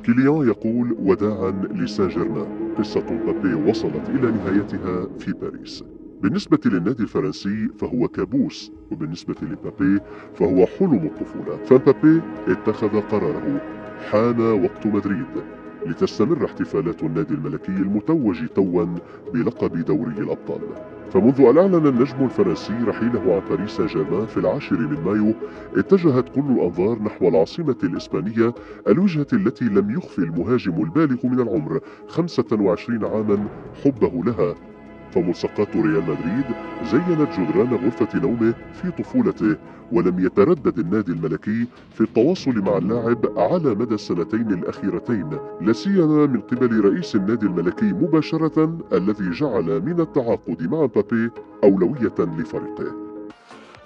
كيليان يقول وداعا لسان جيرمان، قصة مبابي وصلت إلى نهايتها في باريس. بالنسبة للنادي الفرنسي فهو كابوس، وبالنسبة لمبابي فهو حلم الطفولة. فمبابي اتخذ قراره، حان وقت مدريد لتستمر احتفالات النادي الملكي المتوج توا بلقب دوري الأبطال. فمنذ أن أعلن النجم الفرنسي رحيله عن باريس سان جيرمان في 10 من مايو، اتجهت كل الأنظار نحو العاصمة الإسبانية، الوجهة التي لم يخفي المهاجم البالغ من العمر 25 عاما حبه لها. فملصقات ريال مدريد زينت جدران غرفة نومه في طفولته، ولم يتردد النادي الملكي في التواصل مع اللاعب على مدى السنتين الأخيرتين، لا سيما من قبل رئيس النادي الملكي مباشرة، الذي جعل من التعاقد مع مبابي أولوية لفريقه.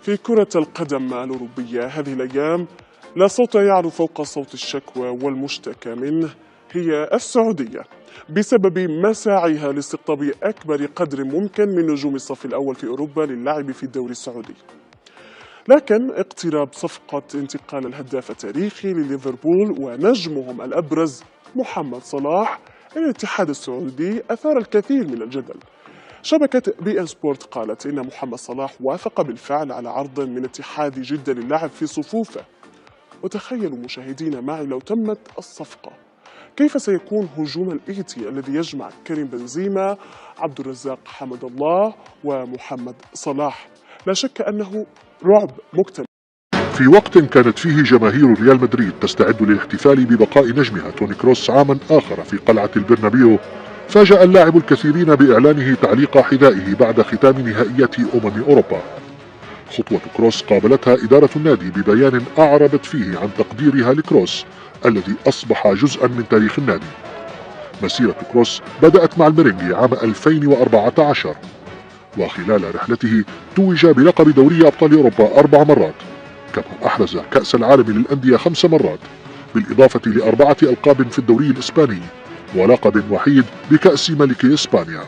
في كرة القدم الأوروبية هذه الأيام لا صوت يعلو فوق صوت الشكوى والمشتكى منه هي السعودية بسبب مساعيها لاستقطاب أكبر قدر ممكن من نجوم الصف الأول في أوروبا للعب في الدوري السعودي. لكن اقتراب صفقة انتقال الهداف التاريخي لليفربول ونجمهم الأبرز محمد صلاح إلى الاتحاد السعودي أثار الكثير من الجدل. شبكة بي ان سبورت قالت إن محمد صلاح وافق بالفعل على عرض من اتحاد جدة للعب في صفوفه. وتخيلوا مشاهدينا معي لو تمت الصفقة، كيف سيكون هجوم الإيتي الذي يجمع كريم بنزيما، عبد الرزاق حمد الله ومحمد صلاح؟ لا شك أنه رعب مكتمل. في وقت كانت فيه جماهير ريال مدريد تستعد للاحتفال ببقاء نجمها توني كروس عاما آخر في قلعة البرنابيو، فاجأ اللاعب الكثيرين بإعلانه تعليق حذائه بعد ختام نهائيات أوروبا. خطوة كروس قابلتها إدارة النادي ببيان أعربت فيه عن تقديرها لكروس الذي أصبح جزءا من تاريخ النادي. مسيرة كروس بدأت مع الميرينجي عام 2014، وخلال رحلته توج بلقب دوري أبطال أوروبا 4 مرات، كما أحرز كأس العالم للأندية 5 مرات، بالإضافة ل4 ألقاب في الدوري الإسباني ولقب وحيد بكأس ملك إسبانيا.